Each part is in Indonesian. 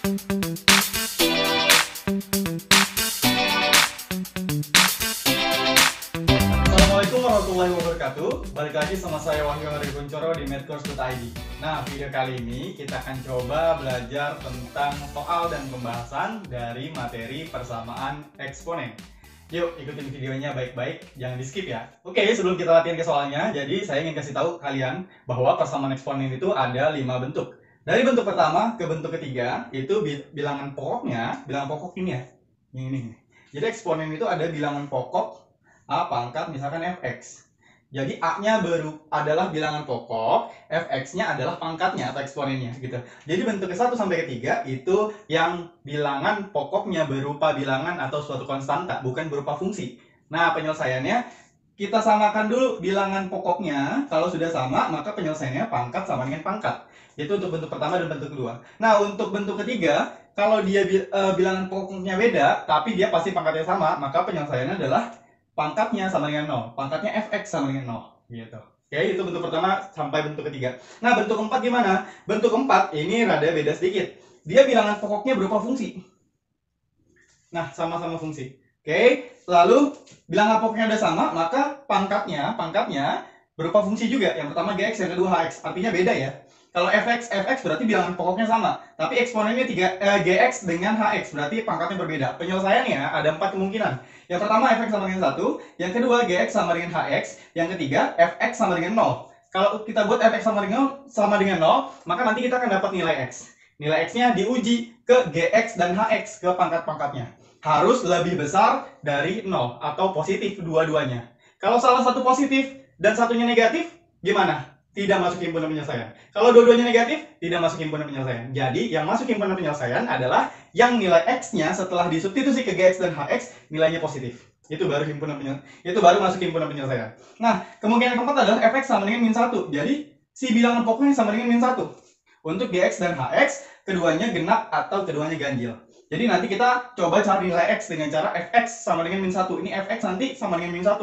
Assalamualaikum warahmatullahi wabarakatuh. Balik lagi sama saya Wahyu Kuncoro di medcourse.id. Nah, video kali ini kita akan coba belajar tentang soal dan pembahasan dari materi persamaan eksponen. Yuk, ikutin videonya baik-baik, jangan di skip ya. Oke, sebelum kita latihan ke soalnya, jadi saya ingin kasih tahu kalian bahwa persamaan eksponen itu ada 5 bentuk. Dari bentuk pertama ke bentuk ketiga, itu bilangan pokoknya, bilangan pokok ini ya, ini. Jadi eksponen itu ada bilangan pokok A pangkat misalkan fx. Jadi A-nya baru adalah bilangan pokok, fx-nya adalah pangkatnya atau eksponennya gitu. Jadi bentuk ke-1 sampai ke-3 itu yang bilangan pokoknya berupa bilangan atau suatu konstanta, bukan berupa fungsi. Nah, penyelesaiannya kita samakan dulu bilangan pokoknya. Kalau sudah sama, maka penyelesaiannya pangkat sama dengan pangkat. Itu untuk bentuk pertama dan bentuk kedua. Nah, untuk bentuk ketiga, kalau dia bilangan pokoknya beda, tapi dia pasti pangkatnya sama, maka penyelesaiannya adalah pangkatnya sama dengan 0, pangkatnya fx sama dengan 0 gitu. Oke, itu bentuk pertama sampai bentuk ketiga. Nah, bentuk keempat gimana? Bentuk keempat ini rada beda sedikit. Dia bilangan pokoknya berupa fungsi. Nah, sama-sama fungsi. Oke, lalu bilangan pokoknya udah sama, maka pangkatnya berupa fungsi juga. Yang pertama gx, yang kedua hx. Artinya beda ya. Kalau fx berarti bilangan pokoknya sama, tapi eksponennya gx dengan hx, berarti pangkatnya berbeda. Penyelesaiannya ada 4 kemungkinan. Yang pertama fx sama dengan 1, yang kedua gx sama dengan hx, yang ketiga fx sama dengan 0. Kalau kita buat fx sama dengan 0, maka nanti kita akan dapat nilai x. Nilai x-nya diuji ke gx dan hx, ke pangkat-pangkatnya. Harus lebih besar dari 0 atau positif dua-duanya. Kalau salah satu positif dan satunya negatif, gimana? Tidak masuk himpunan penyelesaian. Kalau dua-duanya negatif, tidak masuk himpunan penyelesaian. Jadi, yang masuk himpunan penyelesaian adalah yang nilai x-nya setelah disubstitusi ke gx dan hx, nilainya positif. Itu baru masuk himpunan penyelesaian. Nah, kemungkinan keempat adalah fx sama dengan min 1. Jadi, si bilangan pokoknya sama dengan min 1. Untuk gx dan hx, keduanya genap atau keduanya ganjil. Jadi, nanti kita coba cari nilai x dengan cara fx sama dengan min 1. Ini fx nanti sama dengan min 1.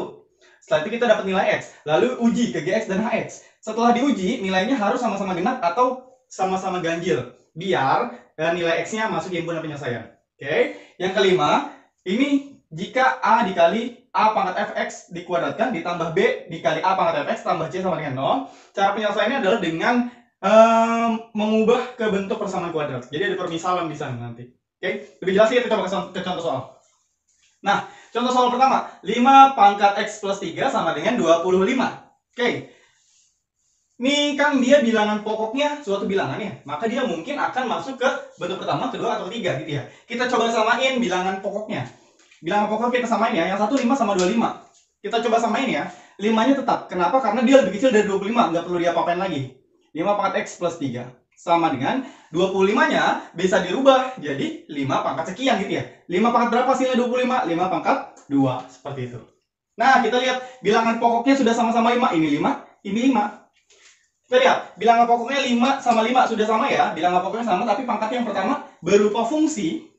Setelah itu kita dapat nilai x, lalu uji ke gx dan hx. Setelah diuji, nilainya harus sama-sama genap atau sama-sama ganjil, biar nilai x-nya masuk himpunan penyelesaian. Oke. Yang kelima, ini jika a dikali a pangkat fx dikuadratkan ditambah b dikali a pangkat fx tambah c sama dengan 0. Cara penyelesaiannya adalah dengan mengubah ke bentuk persamaan kuadrat. Jadi ada permisalan di sana nanti. Oke. Lebih jelas kita coba ke contoh soal. Nah, contoh soal pertama, 5 pangkat x plus 3 sama dengan 25. Oke. Ini kan dia bilangan pokoknya suatu bilangan ya, maka dia mungkin akan masuk ke bentuk pertama, kedua, atau ketiga gitu ya. Kita coba samain bilangan pokoknya. Bilangan pokok kita samain ya, yang satu 5 sama 25. Kita coba samain ya, 5-nya tetap. Kenapa? Karena dia lebih kecil dari 25, nggak perlu diapa-apain lagi. 5 pangkat x plus 3 sama dengan 25-nya bisa dirubah jadi 5 pangkat sekian gitu ya. 5 pangkat berapa hasilnya 25? 5 pangkat 2, seperti itu. Nah, kita lihat bilangan pokoknya sudah sama-sama 5. Ini 5, ini 5. Kita lihat, bilangan pokoknya 5 sama 5 sudah sama ya. Bilangan pokoknya sama, tapi pangkat yang pertama berupa fungsi.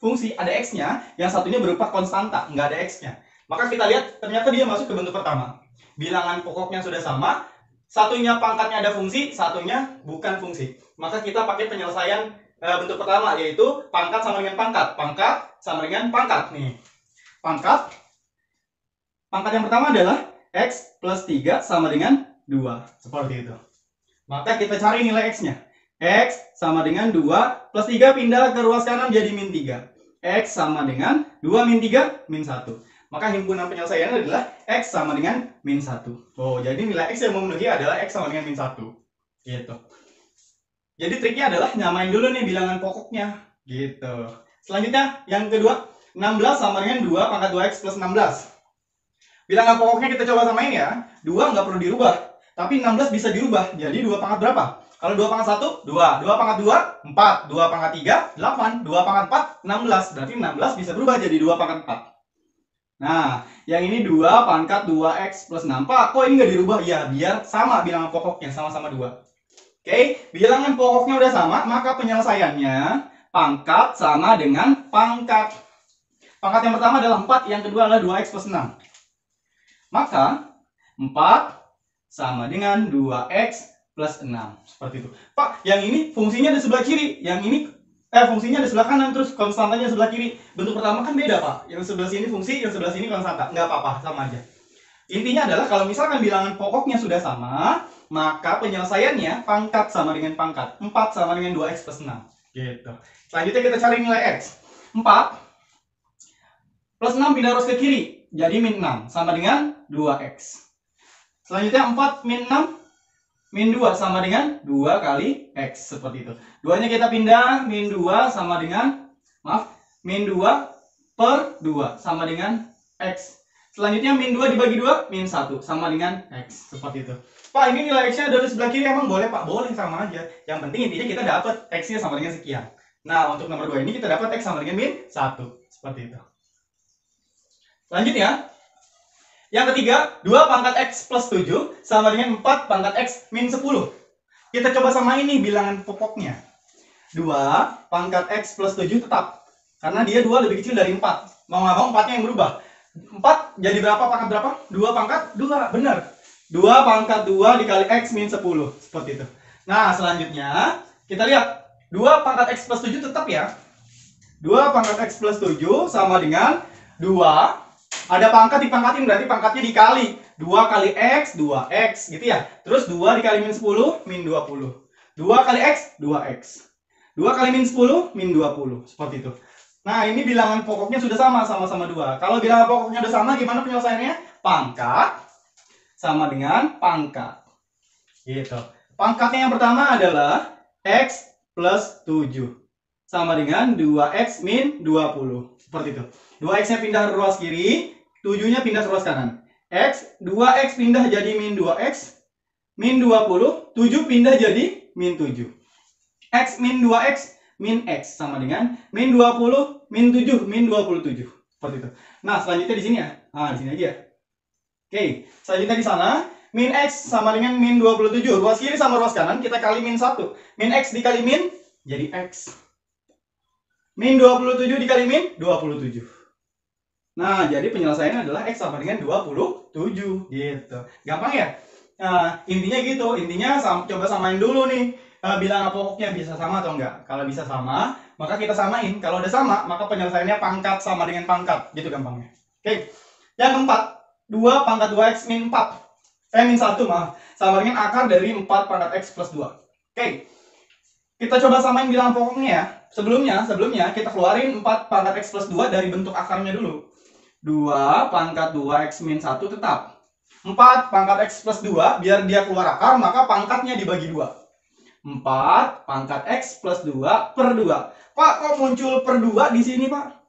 Fungsi ada x-nya, yang satunya berupa konstanta, nggak ada x-nya. Maka kita lihat, ternyata dia masuk ke bentuk pertama. Bilangan pokoknya sudah sama, satunya pangkatnya ada fungsi, satunya bukan fungsi. Maka kita pakai penyelesaian bentuk pertama, yaitu pangkat sama dengan pangkat. Pangkat sama dengan pangkat. Nih, pangkat yang pertama adalah x plus 3 sama dengan 2, seperti itu. Maka kita cari nilai x-nya. X sama dengan 2 plus 3 pindah ke ruas kanan jadi min 3. X sama dengan 2 min 3 min 1. Maka himpunan penyelesaiannya adalah x sama dengan min 1. Oh, jadi nilai x yang memenuhi adalah x sama dengan min 1. Gitu. Jadi triknya adalah nyamain dulu nih bilangan pokoknya. Gitu. Selanjutnya yang kedua, 16 sama dengan 2 pangkat 2x plus 16. Bilangan pokoknya kita coba samain ya. 2 nggak perlu dirubah. Tapi 16 bisa dirubah. Jadi 2 pangkat berapa? Kalau 2 pangkat 1, 2. 2 pangkat 2, 4. 2 pangkat 3, 8. 2 pangkat 4, 16. Berarti 16 bisa berubah jadi 2 pangkat 4. Nah, yang ini 2 pangkat 2x plus 6. Pak, kok ini nggak dirubah? Ya, biar sama bilangan pokoknya. Sama-sama 2. Oke, bilangan pokoknya udah sama, maka penyelesaiannya pangkat sama dengan pangkat. Pangkat yang pertama adalah 4, yang kedua adalah 2x plus 6. Maka 4 sama dengan 2x plus 6. Seperti itu. Pak, yang ini fungsinya di sebelah kiri. Yang ini fungsinya di sebelah kanan, terus konstantanya di sebelah kiri. Bentuk pertama kan beda, Pak. Yang sebelah sini fungsi, yang sebelah sini konstanta. Nggak apa-apa, sama aja. Intinya adalah kalau misalkan bilangan pokoknya sudah sama, maka penyelesaiannya pangkat sama dengan pangkat. 4 sama dengan 2x plus 6. Gitu. Selanjutnya kita cari nilai x. 4 plus 6 pindah arus ke kiri. Jadi min 6 sama dengan 2x. Selanjutnya 4 min 6 min 2 sama dengan 2 kali x. Seperti itu. Duanya kita pindah, min 2 sama dengan, min 2 per 2 sama dengan x. Selanjutnya min 2 dibagi 2, min 1 sama dengan x. Seperti itu. Pak, ini nilai x-nya dari sebelah kiri emang boleh, Pak? Boleh, sama aja. Yang penting intinya kita dapat x-nya sama dengan sekian. Nah, untuk nomor 2 ini kita dapat x sama dengan min 1. Seperti itu. Selanjutnya, yang ketiga, 2 pangkat x plus 7 sama dengan 4 pangkat x min 10. Kita coba samain nih bilangan pokoknya. 2 pangkat x plus 7 tetap. Karena dia 2 lebih kecil dari 4. Mau nggak mau 4-nya yang berubah. 4 jadi berapa pangkat berapa? 2 pangkat 2, benar. 2 pangkat 2 dikali x min 10. Seperti itu. Nah, selanjutnya kita lihat 2 pangkat x plus 7 tetap ya. 2 pangkat x plus 7 sama dengan 2. Ada pangkat dipangkatin, berarti pangkatnya dikali. 2 kali x, 2x gitu ya. Terus 2 dikali min 10, min 20. 2 kali x, 2x. 2 kali min 10, min 20. Seperti itu. Nah, ini bilangan pokoknya sudah sama-sama 2. Kalau bilangan pokoknya sudah sama, gimana penyelesaiannya? Pangkat sama dengan pangkat. Gitu. Pangkatnya yang pertama adalah x plus 7. Sama dengan 2x min 20. Seperti itu. 2x-nya pindah ke ruas kiri, 7-nya pindah ke ruas kanan. X, 2x pindah jadi min 2x, min 20, 7 pindah jadi min 7. X min 2x, min x sama dengan min 20, min 7, min 27. Seperti itu. Nah, selanjutnya di sini ya. Nah, di sini aja. Oke, selanjutnya di sana, min x sama dengan min 27. Ruas kiri sama ruas kanan, kita kali min 1. Min x dikali min, jadi x. Min 27 dikali min, 27. Nah, jadi penyelesaiannya adalah x sama dengan 27. Gitu. Gampang ya? Nah, intinya gitu. Intinya coba samain dulu nih. Bilangan pokoknya bisa sama atau enggak. Kalau bisa sama, maka kita samain. Kalau udah sama, maka penyelesaiannya pangkat sama dengan pangkat. Gitu gampangnya. Oke. Yang keempat, 2 pangkat 2x min 4. Min 1, maaf. Sama dengan akar dari 4 pangkat x plus 2. Oke. Kita coba samain bilangan pokoknya ya. Sebelumnya kita keluarin 4 pangkat x plus 2 dari bentuk akarnya dulu. 2 pangkat 2x min 1 tetap. 4 pangkat x plus 2, biar dia keluar akar, maka pangkatnya dibagi 2. 4 pangkat x plus 2 per 2. Pak, kok muncul per 2 di sini, Pak?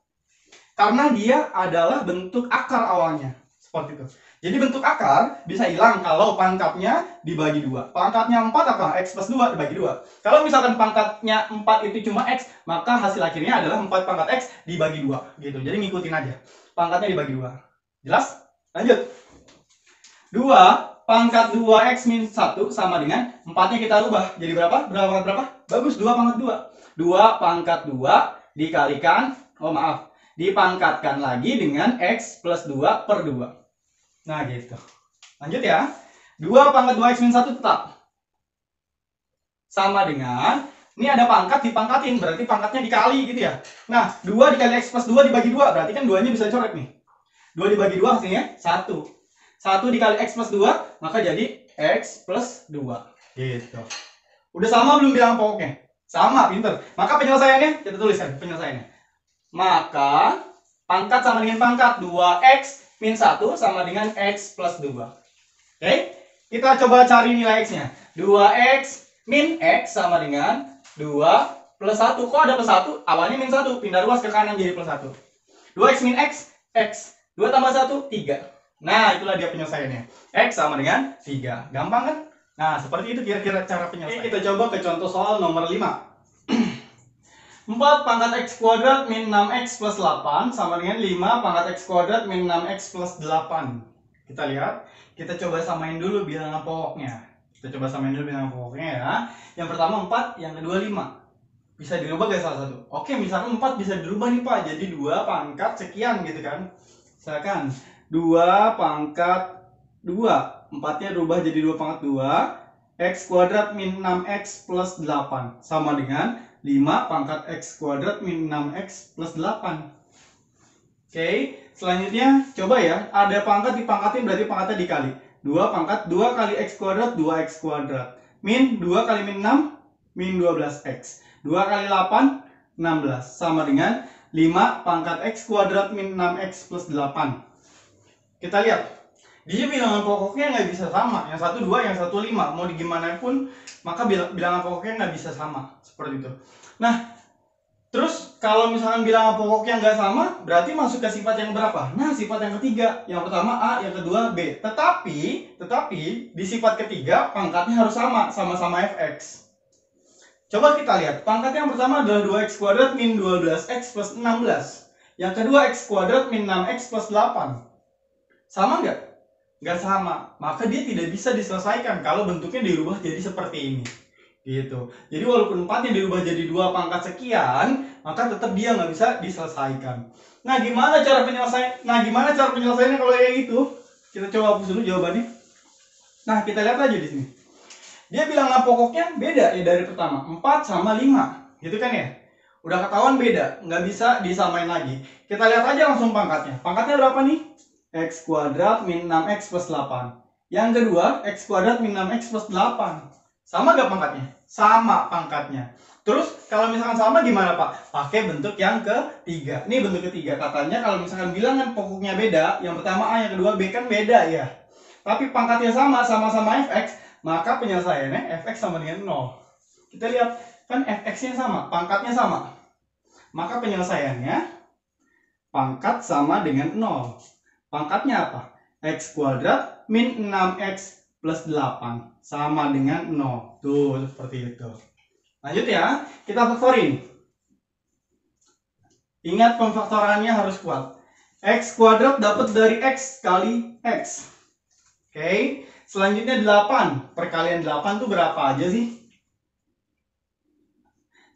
Karena dia adalah bentuk akar awalnya. Seperti itu. Jadi bentuk akar bisa hilang kalau pangkatnya dibagi 2. Pangkatnya 4 apa? X plus 2 dibagi 2. Kalau misalkan pangkatnya 4 itu cuma x, maka hasil akhirnya adalah 4 pangkat x dibagi 2. Gitu. Jadi ngikutin aja. Pangkatnya dibagi 2. Jelas? Lanjut. 2 pangkat 2x min 1 sama dengan 4-nya kita rubah. Jadi berapa? Berapa? Bagus, 2 pangkat 2. 2 pangkat 2 dikalikan, dipangkatkan lagi dengan x plus 2 per 2. Nah, gitu. Lanjut ya. 2 pangkat 2x min 1 tetap. Sama dengan, ini ada pangkat dipangkatin, berarti pangkatnya dikali gitu ya. Nah, 2 dikali x plus 2 dibagi 2, berarti kan 2-nya bisa coret nih. 2 dibagi 2 hasilnya 1. 1 dikali x plus 2, maka jadi x plus 2. Gitu. Udah sama belum bilangan pokoknya? Sama, pinter. Maka penyelesaiannya, kita tuliskan penyelesaiannya. Maka, pangkat sama dengan pangkat. 2x min 1 sama dengan x plus 2. Oke? Kita coba cari nilai x-nya. 2x min x sama dengan 2 plus 1. Kok ada plus 1? Awalnya min 1. Pindah ruas ke kanan jadi plus 1. 2x min x, x. 2 tambah 1, 3. Nah, itulah dia penyelesaiannya. X sama dengan 3. Gampang kan? Nah, seperti itu kira-kira cara penyelesaian. Kita coba ke contoh soal nomor 5. 4 pangkat x kuadrat min 6x plus 8 sama dengan 5 pangkat x kuadrat min 6x plus 8. Kita lihat. Kita coba samain dulu bilangan pokoknya. Ya. Yang pertama 4, yang kedua 5. Bisa dirubah gak salah satu? Oke, misalkan 4 bisa dirubah nih, Pak. Jadi 2 pangkat sekian gitu kan. Misalkan 2 pangkat 2. 4-nya berubah jadi 2 pangkat 2. X kuadrat min 6x plus 8. Sama dengan 5 pangkat X kuadrat min 6X plus 8. Oke, selanjutnya coba ya, ada pangkat dipangkatin berarti pangkatnya dikali. 2 pangkat 2 kali X kuadrat 2X kuadrat. Min 2 kali min 6 min 12X. 2 kali 8 16 sama dengan 5 pangkat X kuadrat min 6X plus 8. Kita lihat, dia bilangan pokoknya nggak bisa sama. Yang satu 2, yang satu 5. Mau digimanapun, maka bilangan pokoknya nggak bisa sama. Seperti itu. Nah, terus kalau misalkan bilangan pokoknya nggak sama, berarti masuk ke sifat yang berapa? Nah, sifat yang ketiga. Yang pertama A, yang kedua B. Tetapi di sifat ketiga pangkatnya harus sama-sama fx. Coba kita lihat. Pangkat yang pertama adalah 2x kuadrat min 12x plus 16. Yang kedua x kuadrat min 6x plus 8. Sama nggak? Nggak sama. Maka dia tidak bisa diselesaikan kalau bentuknya dirubah jadi seperti ini. Gitu. Jadi walaupun 4-nya dirubah jadi 2 pangkat sekian, maka tetap dia nggak bisa diselesaikan. Nah, gimana cara penyelesaiannya kalau kayak gitu? Kita coba hapus dulu jawabannya. Nah, kita lihat aja di sini. Dia bilangan pokoknya beda ya dari pertama, 4 sama 5. Gitu kan ya? Udah ketahuan beda, nggak bisa disamain lagi. Kita lihat aja langsung pangkatnya. Pangkatnya berapa nih? X kuadrat min 6x plus 8. Yang kedua, x kuadrat min 6x plus 8. Sama gak pangkatnya? Sama pangkatnya. Terus kalau misalkan sama gimana Pak? Pakai bentuk yang ketiga. Ini bentuk ketiga. Katanya kalau misalkan bilangan pokoknya beda, yang pertama A, yang kedua B kan beda ya. Tapi pangkatnya sama-sama fx, maka penyelesaiannya fx sama dengan 0. Kita lihat, kan fx-nya sama, pangkatnya sama. Maka penyelesaiannya pangkat sama dengan 0. Pangkatnya apa? X kuadrat min 6x plus 8 sama dengan 0. Tuh, seperti itu. Lanjut ya, kita faktorin. Ingat pemfaktorannya harus kuat. X kuadrat dapat dari X kali X. Oke, selanjutnya 8. Perkalian 8 tuh berapa aja sih?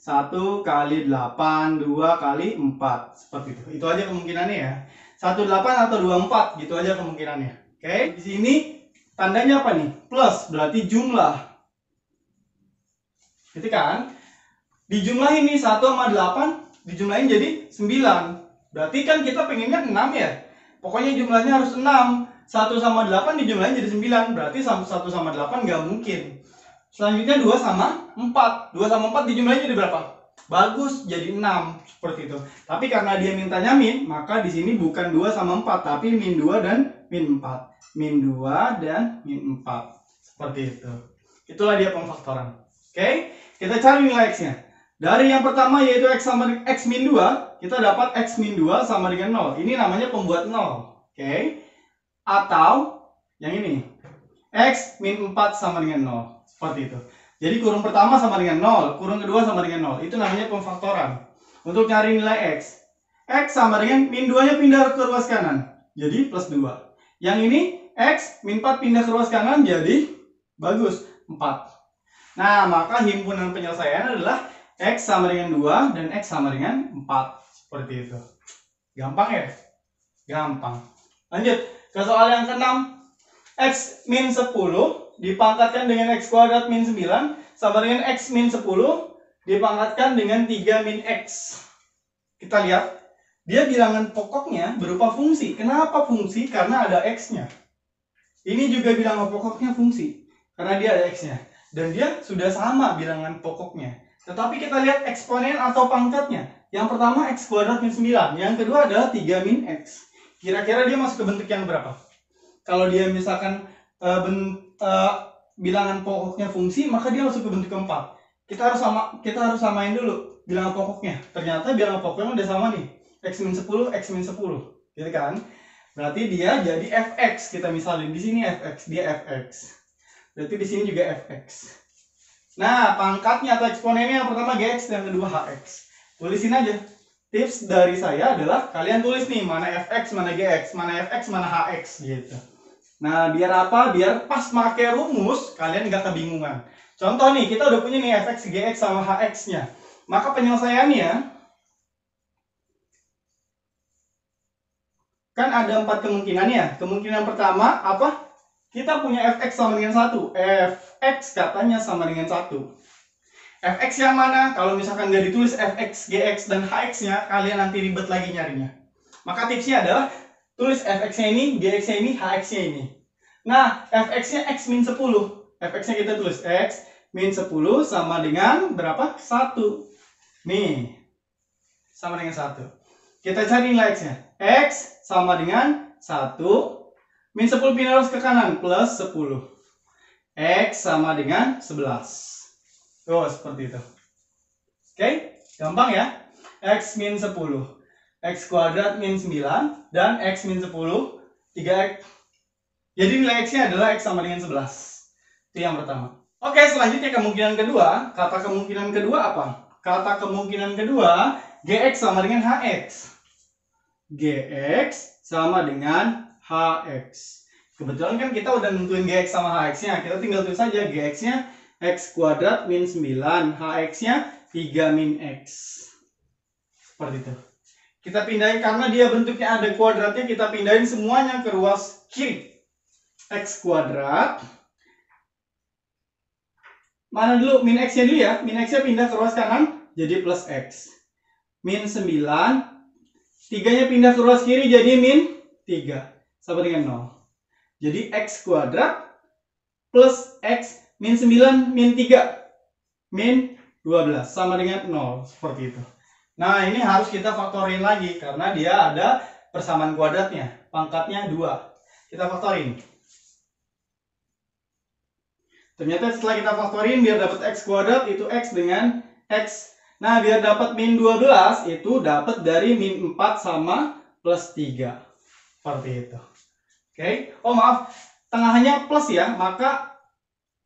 1 kali 8, 2 kali 4. Seperti itu. Itu aja kemungkinannya ya. 18 atau 24 gitu aja kemungkinannya. Oke, di sini tandanya apa nih? Plus, berarti jumlah. Gitu kan? Dijumlahin nih 1 sama 8, dijumlahin jadi 9. Berarti kan kita pengennya 6 ya. Pokoknya jumlahnya harus 6. 1 sama 8 dijumlahin jadi 9. Berarti 1 sama 8 nggak mungkin. Selanjutnya 2 sama 4. 2 sama 4 dijumlahin jadi berapa? Bagus, jadi 6. Seperti itu. Tapi karena dia mintanya min, maka di sini bukan 2 sama 4, tapi min 2 dan min 4. Min 2 dan min 4. Seperti itu. Itulah dia pemfaktoran. Oke, kita cari nilai x-nya. Dari yang pertama yaitu x sama x min 2, kita dapat x min 2 sama dengan 0. Ini namanya pembuat 0. Oke. Atau yang ini. X min 4 sama dengan 0. Seperti itu. Jadi kurung pertama sama dengan 0, kurung kedua sama dengan 0. Itu namanya pemfaktoran. Untuk cari nilai x. X sama dengan min 2-nya pindah ke ruas kanan. Jadi plus 2. Yang ini x min 4 pindah ke ruas kanan jadi bagus 4. Nah, maka himpunan penyelesaian adalah x sama dengan 2 dan x sama dengan 4. Seperti itu. Gampang ya? Gampang. Lanjut ke soal yang ke-6. X min 10 dipangkatkan dengan x kuadrat min 9 sama dengan x min 10 dipangkatkan dengan 3 min x. Kita lihat, dia bilangan pokoknya berupa fungsi. Kenapa fungsi? Karena ada x-nya. Ini juga bilangan pokoknya fungsi, karena dia ada x-nya. Dan dia sudah sama bilangan pokoknya. Tetapi kita lihat eksponen atau pangkatnya. Yang pertama x kuadrat min 9, yang kedua adalah 3 min x. Kira-kira dia masuk ke bentuk yang berapa? Kalau dia misalkan bilangan pokoknya fungsi, maka dia masuk ke bentuk keempat. Kita harus samain dulu bilangan pokoknya. Ternyata bilangan pokoknya udah sama nih. X min 10, X min 10. Gitu kan? Berarti dia jadi fx. Kita misalin di sini fx, dia fx. Berarti di sini juga fx. Nah, pangkatnya atau eksponennya yang pertama gx dan yang kedua hx. Tulisin aja. Tips dari saya adalah kalian tulis nih mana fx, mana gx, mana fx, mana hx gitu. Nah, biar apa? Biar pas pakai rumus kalian nggak kebingungan. Contoh nih, kita udah punya nih fx, gx sama hx-nya. Maka penyelesaiannya kan ada 4 kemungkinan ya. Kemungkinan pertama apa? Kita punya fx sama dengan 1. Fx katanya sama dengan 1. Fx yang mana? Kalau misalkan nggak ditulis Fx, Gx, dan Hx-nya, kalian nanti ribet lagi nyarinya. Maka tipsnya adalah tulis Fx-nya ini, Gx-nya ini, Hx-nya ini. Nah, Fx-nya x min 10. Fx-nya kita tulis x min 10 sama dengan berapa? 1. Nih, sama dengan 1. Kita cari nilai x-nya. X sama dengan 1. Min 10 pindah terus ke kanan, plus 10. X sama dengan 11. Tuh, seperti itu. Oke, gampang ya. X min 10. X kuadrat min 9. Dan X min 10, 3X. Jadi nilai X-nya adalah X sama dengan 11. Itu yang pertama. Oke, selanjutnya kemungkinan kedua. Kata kemungkinan kedua apa? Kata kemungkinan kedua, Gx sama dengan Hx. Gx sama dengan Hx. Kebetulan kan kita udah nentuin Gx sama Hx-nya. Kita tinggal tulis saja Gx-nya X kuadrat min 9. Hx-nya 3 min X. Seperti itu. Kita pindahin, karena dia bentuknya ada kuadratnya, kita pindahin semuanya ke ruas kiri. X kuadrat. Mana dulu? Min X-nya dulu ya. Min X-nya pindah ke ruas kanan, jadi plus X. Min 9. 3-nya pindah ke ruas kiri, jadi min 3. Sama dengan 0. Jadi X kuadrat plus X min 9 min 3. Min 12. Sama dengan 0. Seperti itu. Nah, ini harus kita faktorin lagi, karena dia ada persamaan kuadratnya. Pangkatnya 2. Kita faktorin. Ternyata setelah kita faktorin, biar dapat X kuadrat, itu X dengan X. Nah, biar dapat min 12, itu dapat dari min 4 sama plus 3. Seperti itu. Oke. Oh, maaf. Tengahnya plus ya, maka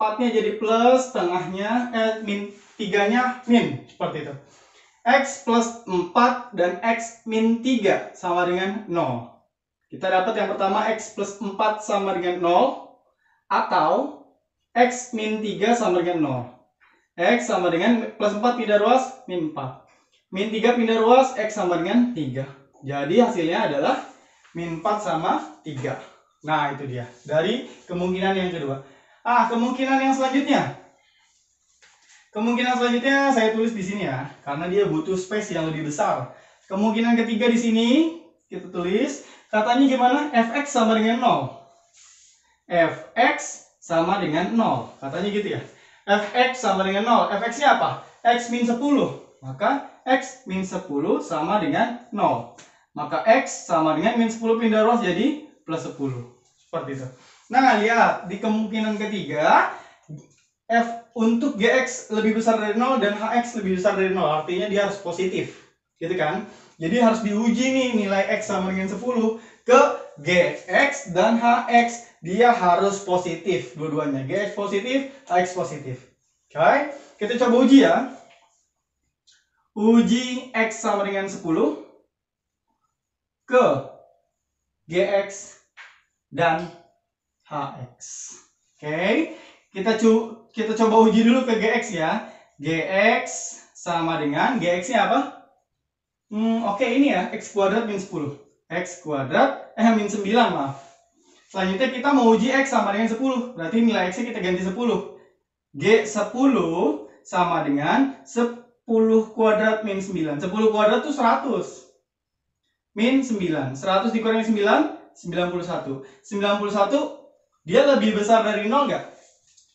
4-nya jadi plus, tengahnya, min 3-nya min. Seperti itu. X plus 4 dan X min 3 sama dengan 0. Kita dapat yang pertama X plus 4 sama dengan 0. Atau X min 3 sama dengan 0. X sama dengan plus 4 pindah ruas, min 4. Min 3 pindah ruas, X sama dengan 3. Jadi hasilnya adalah min 4 sama 3. Nah, itu dia. Dari kemungkinan yang kedua. Kemungkinan yang selanjutnya. Kemungkinan selanjutnya saya tulis di sini ya, karena dia butuh space yang lebih besar. Kemungkinan ketiga di sini kita tulis, katanya gimana? Fx sama dengan 0. Fx sama dengan 0. Katanya gitu ya. Fx sama dengan 0. Fx-nya apa? X min 10. Maka X min 10 sama dengan 0. Maka X sama dengan min 10 pindah ruas jadi plus 10. Seperti itu. Nah, lihat. Di kemungkinan ketiga, F untuk Gx lebih besar dari 0 dan Hx lebih besar dari 0. Artinya dia harus positif. Gitu kan? Jadi harus diuji nih nilai X sama dengan 10 ke Gx dan Hx. Dia harus positif dua-duanya. Gx positif, Hx positif. Oke? Kita coba uji ya. Uji X sama dengan 10 ke Gx dan Hx. Oke? Kita coba uji dulu ke Gx ya. Gx sama dengan, Gx-nya apa? Oke, ini ya, X kuadrat min 10. X kuadrat, min 9 maaf. Selanjutnya kita mau uji X sama dengan 10. Berarti nilai X-nya kita ganti 10. G10 sama dengan 10 kuadrat min 9. 10 kuadrat itu 100. Min 9. 100 dikurangi 9, 91. 91, dia lebih besar dari 0 nggak?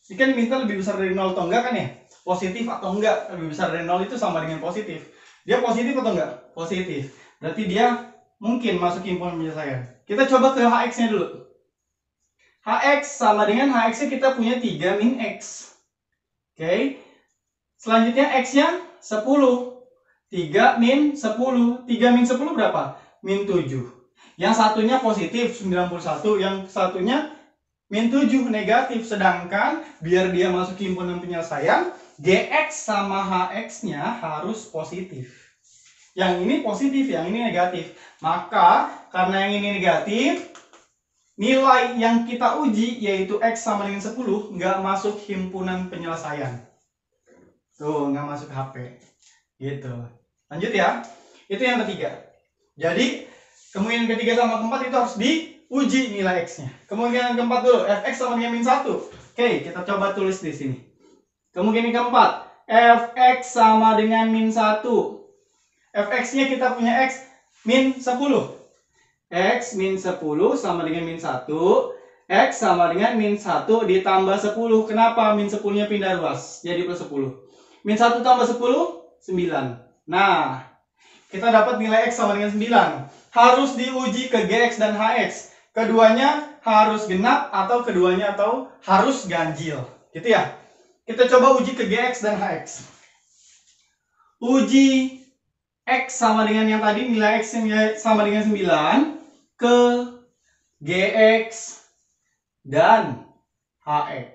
Ini kan minta lebih besar dari 0 atau enggak kan ya? Positif atau enggak? Lebih besar dari 0 itu sama dengan positif. Dia positif atau enggak? Positif. Berarti dia mungkin masuk himpunan penyelesaian. Kita coba ke Hx-nya dulu. Hx sama dengan Hx-nya kita punya 3 min X. Oke. Selanjutnya X-nya 10. 3 min 10. 3 min 10 berapa? Min 7. Yang satunya positif 91. Yang satunya min 7 negatif. Sedangkan biar dia masuk himpunan penyelesaian, Gx sama Hx-nya harus positif. Yang ini positif, yang ini negatif. Maka karena yang ini negatif, nilai yang kita uji yaitu X sama dengan 10 nggak masuk himpunan penyelesaian. Tuh, nggak masuk HP. Gitu. Lanjut ya. Itu yang ketiga. Jadi kemungkinan ketiga sama keempat itu harus diuji nilai X-nya. Kemungkinan keempat dulu, Fx sama dengan min 1. Oke, kita coba tulis di sini. Kemungkinan keempat, fx sama dengan min 1. Fx-nya kita punya x min 10. X min 10 sama dengan min 1. X sama dengan min 1 ditambah 10. Kenapa? Min 10-nya pindah ruas. Jadi plus 10. Min 1 tambah 10, 9. Nah, kita dapat nilai X sama dengan 9. Harus diuji ke GX dan HX. Keduanya harus genap atau keduanya harus ganjil. Gitu ya. Kita coba uji ke GX dan HX. Uji X sama dengan yang tadi, nilai X sama dengan 9 ke GX dan HX.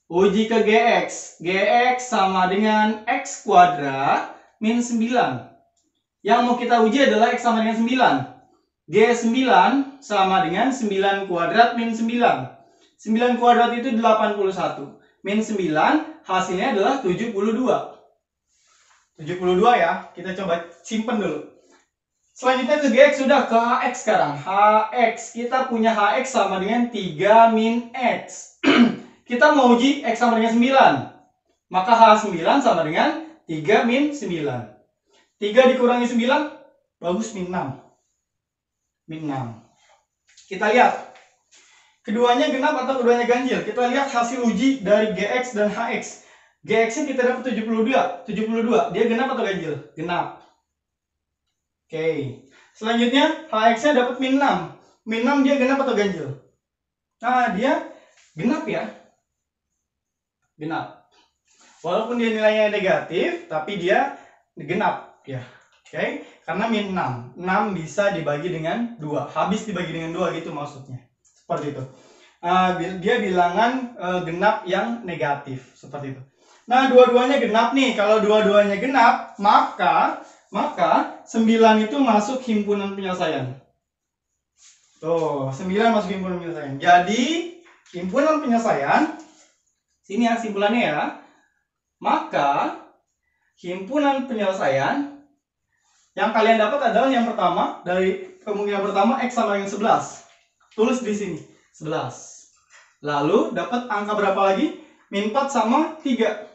Uji ke GX. GX sama dengan X kuadrat min 9. Yang mau kita uji adalah X sama dengan 9. G9 sama dengan 9 kuadrat min 9. 9 kuadrat itu 81. Min 9 hasilnya adalah 72. 72 ya. Kita coba simpen dulu. Selanjutnya ke GX sudah, ke HX sekarang. HX. Kita punya HX sama dengan 3 min X. Kita mau uji X sama dengan 9. Maka H9 sama dengan 3 min 9. 3 dikurangi 9, bagus min 6. Min 6. Kita lihat. Keduanya genap atau keduanya ganjil. Kita lihat hasil uji dari GX dan HX. GX-nya kita dapat 72. 72. Dia genap atau ganjil? Genap. Oke. Selanjutnya HX-nya dapat min 6. Min 6 dia genap atau ganjil? Nah, dia genap ya. Genap. Walaupun dia nilainya negatif, tapi dia genap ya. Oke, karena min 6. 6 bisa dibagi dengan 2. Habis dibagi dengan 2 gitu maksudnya. Seperti itu. Dia bilangan genap yang negatif, seperti itu. Nah, dua-duanya genap nih. Kalau dua-duanya genap, maka 9 itu masuk himpunan penyelesaian. Tuh, 9 masuk himpunan penyelesaian. Jadi, himpunan penyelesaian ini ya simpulannya ya. Maka himpunan penyelesaian yang kalian dapat adalah yang pertama, dari kemungkinan pertama X sama dengan 11. Tulis di sini 11. Lalu dapat angka berapa lagi? Min 4 sama 3.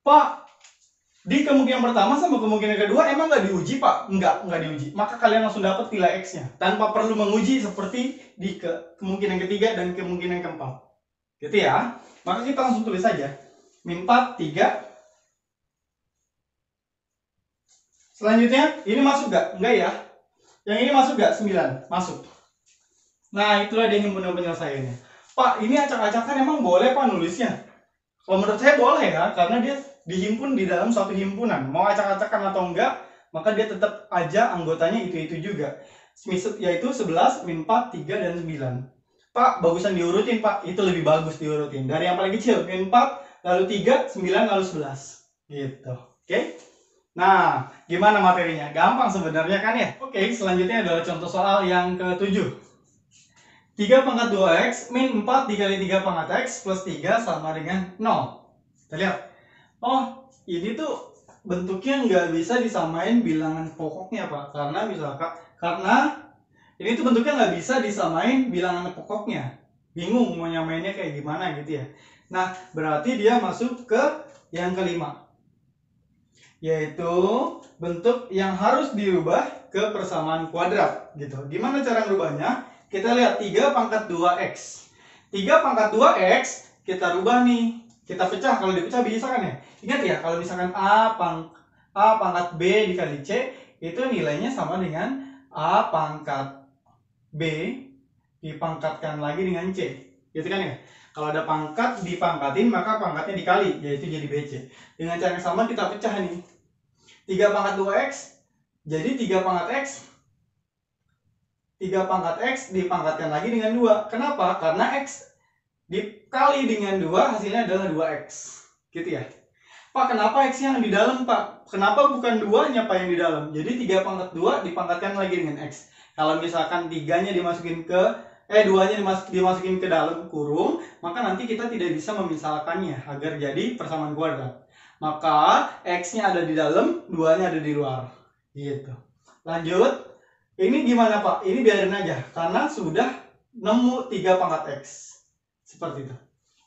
Pak, di kemungkinan pertama sama kemungkinan kedua emang nggak diuji Pak? Nggak diuji. Maka kalian langsung dapat nilai X-nya tanpa perlu menguji seperti di kemungkinan ketiga dan kemungkinan keempat. Gitu ya. Maka kita langsung tulis saja. Min 4, 3. Selanjutnya, ini masuk gak? Enggak ya. Yang ini masuk gak? 9. Masuk. Nah, itulah dia himpunan penyelesaiannya. Pak, ini acak-acakan emang boleh Pak nulisnya? Kalau menurut saya boleh ya. Karena dia dihimpun di dalam suatu himpunan. Mau acak-acakan atau enggak, maka dia tetap aja anggotanya itu-itu juga. Yaitu 11, min 4, 3, dan 9. Pak, bagusan diurutin Pak. Itu lebih bagus diurutin. Dari yang paling kecil, min 4, lalu 3, 9, lalu 11. Gitu. Oke? Nah, gimana materinya? Gampang sebenarnya kan ya? Oke, selanjutnya adalah contoh soal yang ke-7. 3 pangkat 2X min 4 dikali 3 pangkat X plus 3 sama dengan 0. Kita lihat. Oh, ini tuh bentuknya nggak bisa disamain bilangan pokoknya Pak. Karena ini tuh bentuknya nggak bisa disamain bilangan pokoknya. Bingung mau nyamainnya kayak gimana gitu ya. Nah, berarti dia masuk ke yang kelima. Yaitu bentuk yang harus dirubah ke persamaan kuadrat gitu. Gimana cara ngerubahnya? Kita lihat 3 pangkat 2X. 3 pangkat 2X kita rubah nih. Kita pecah, kalau dipecah bisa kan ya? Ingat ya, kalau misalkan A pangkat B dikali C, itu nilainya sama dengan A pangkat B dipangkatkan lagi dengan C. Gitu kan ya? Kalau ada pangkat dipangkatin, maka pangkatnya dikali, yaitu jadi BC. Dengan cara yang sama kita pecah nih. 3 pangkat 2X, jadi 3 pangkat X. 3 pangkat X dipangkatkan lagi dengan 2. Kenapa? Karena X dikali dengan 2 hasilnya adalah 2X. Gitu ya. Pak, kenapa X-nya yang di dalam Pak? Kenapa bukan 2-nya Pak yang di dalam? Jadi 3 pangkat 2 dipangkatkan lagi dengan X. Kalau misalkan 3-nya dimasukin ke 2-nya dimasukin ke dalam kurung, maka nanti kita tidak bisa memisalkannya agar jadi persamaan kuadrat. Maka X-nya ada di dalam, 2-nya ada di luar. Gitu. Lanjut. Ini gimana Pak? Ini biarin aja karena sudah nemu 3 pangkat X. Seperti itu.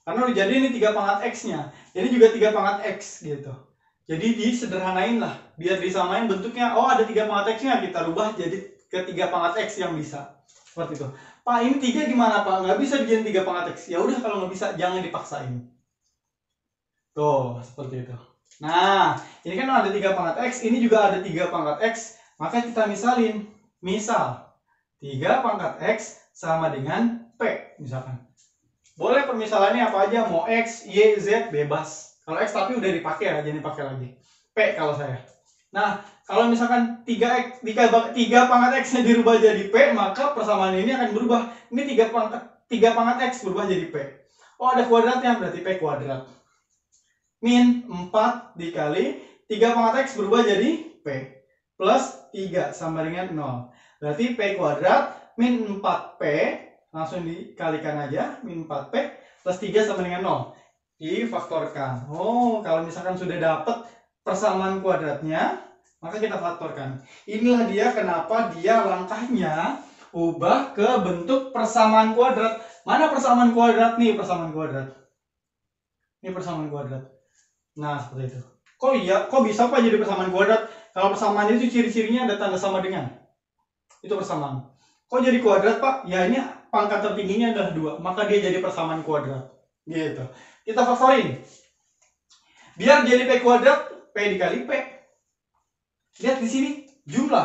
Karena udah jadi ini 3 pangkat X-nya. Ini juga 3 pangkat X gitu. Jadi disederhanain lah. Biar disamain bentuknya. Oh ada 3 pangkat X-nya. Kita rubah jadi ke 3 pangkat X yang bisa. Seperti itu. Pak ini 3 gimana Pak? Nggak bisa dijadiin 3 pangkat X. Ya udah kalau nggak bisa jangan dipaksain. Tuh seperti itu. Nah ini kan ada 3 pangkat X. Ini juga ada 3 pangkat X. Maka kita misalin. Misal 3 pangkat X sama dengan P misalkan. Boleh permisalannya apa aja, mau X, Y, Z, bebas. Kalau X tapi udah dipakai ya, jangan dipakai lagi. P kalau saya. Nah, kalau misalkan 3 pangkat X-nya dirubah jadi P, maka persamaan ini akan berubah. Ini 3 pangkat X berubah jadi P. Oh, ada kuadratnya, berarti P kuadrat. Min 4 dikali 3 pangkat X berubah jadi P. Plus 3 sama dengan 0. Berarti P kuadrat min 4P. Langsung dikalikan aja, min 4P plus 3 sama dengan 0. Difaktorkan. Oh, kalau misalkan sudah dapat persamaan kuadratnya, maka kita faktorkan. Inilah dia kenapa dia langkahnya ubah ke bentuk persamaan kuadrat. Mana persamaan kuadrat nih? Persamaan kuadrat. Ini persamaan kuadrat. Nah, seperti itu. Kok bisa Pak jadi persamaan kuadrat? Kalau persamaan itu ciri-cirinya ada tanda sama dengan. Itu persamaan. Kok jadi kuadrat Pak? Ya ini pangkat tertingginya adalah 2, maka dia jadi persamaan kuadrat. Gitu. Kita faktorin. Biar jadi P kuadrat, P dikali P. Lihat di sini, jumlah.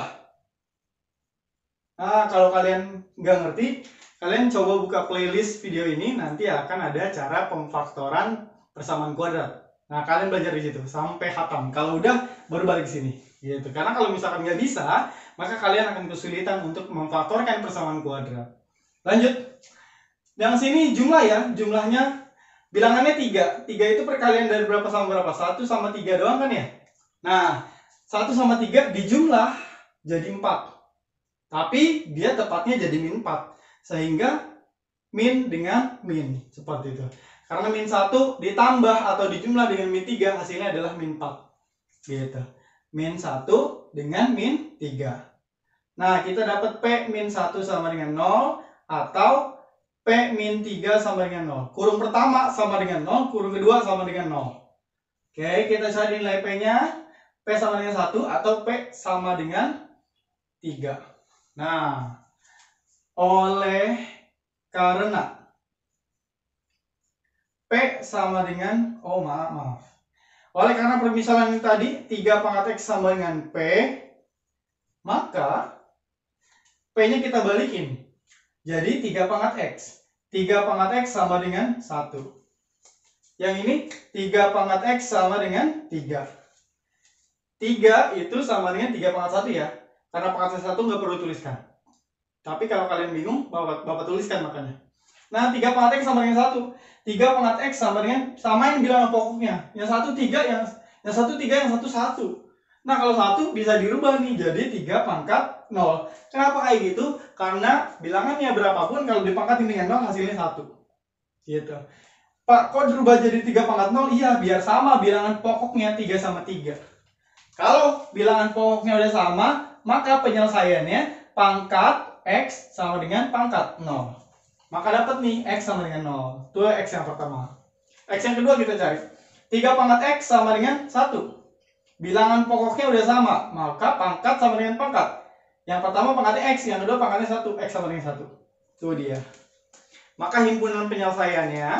Nah, kalau kalian nggak ngerti, kalian coba buka playlist video ini, nanti akan ada cara pemfaktoran persamaan kuadrat. Nah, kalian belajar di situ sampai hatam. Kalau udah, baru balik ke sini. Gitu. Karena kalau misalkan nggak bisa, maka kalian akan kesulitan untuk memfaktorkan persamaan kuadrat. Lanjut. Yang sini jumlah ya, jumlahnya bilangannya 3. 3 itu perkalian dari berapa sama berapa? 1 sama 3 doang kan ya? Nah, 1 sama 3 dijumlah jadi 4. Tapi dia tepatnya jadi min 4. Sehingga min dengan min. Seperti itu. Karena min 1 ditambah atau dijumlah dengan min 3, hasilnya adalah min 4. Gitu. Min 1 dengan min 3. Nah, kita dapat P min 1 sama dengan 0. Atau P min 3 sama dengan 0. Kurung pertama sama dengan 0, kurung kedua sama dengan 0. Oke, kita cari nilai P-nya. P sama dengan 1 atau P sama dengan 3. Nah, oleh karena P sama dengan, maaf. Oleh karena permisalan tadi 3 pangkat X sama dengan P, maka P-nya kita balikin. Jadi 3 pangkat X. 3 pangkat X sama dengan 1. Yang ini 3 pangkat X sama dengan 3. 3 itu sama dengan 3 pangkat 1 ya. Karena pangkat 1 nggak perlu tuliskan. Tapi kalau kalian bingung, Bapak tuliskan makanya. Nah, 3 pangkat X sama dengan 1. 3 pangkat X sama dengan, samain bilangan pokoknya. Yang 1 3, yang 1 3, yang 1 1. Nah, kalau 1 bisa dirubah nih jadi 3 pangkat 0. Kenapa kayak gitu? Karena bilangannya berapapun kalau dipangkatin dengan 0 hasilnya 1. Gitu. Pak, kok dirubah jadi 3 pangkat 0? Iya, biar sama bilangan pokoknya 3 sama 3. Kalau bilangan pokoknya udah sama, maka penyelesaiannya pangkat X sama dengan pangkat 0. Maka dapat nih X sama dengan 0. Itu X yang pertama. X yang kedua kita cari. 3 pangkat X sama dengan 1. Bilangan pokoknya udah sama, maka pangkat sama dengan pangkat. Yang pertama pangkatnya X, yang kedua pangkatnya 1. X sama dengan 1. Itu dia. Maka himpunan penyelesaiannya,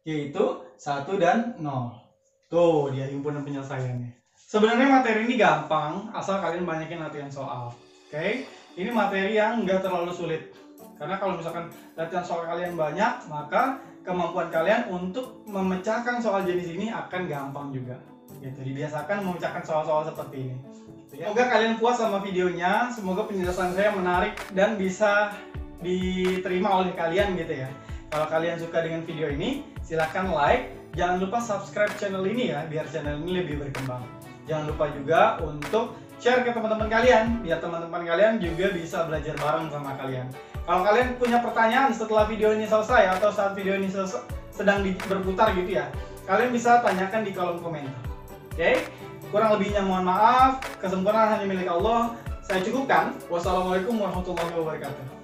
yaitu 1 dan 0. Tuh dia himpunan penyelesaiannya. Sebenarnya materi ini gampang, asal kalian banyakin latihan soal. Oke? Ini materi yang nggak terlalu sulit. Karena kalau misalkan latihan soal kalian banyak, maka kemampuan kalian untuk memecahkan soal jenis ini akan gampang juga. Gitu, dibiasakan memecahkan soal-soal seperti ini. Semoga kalian puas sama videonya, semoga penjelasan saya menarik dan bisa diterima oleh kalian gitu ya. Kalau kalian suka dengan video ini, silahkan like. Jangan lupa subscribe channel ini ya, biar channel ini lebih berkembang. Jangan lupa juga untuk share ke teman-teman kalian, biar teman-teman kalian juga bisa belajar bareng sama kalian. Kalau kalian punya pertanyaan setelah video ini selesai atau saat video ini sedang berputar gitu ya, kalian bisa tanyakan di kolom komentar. Oke? Kurang lebihnya mohon maaf, kesempurnaan hanya milik Allah. Saya cukupkan. Wassalamualaikum warahmatullahi wabarakatuh.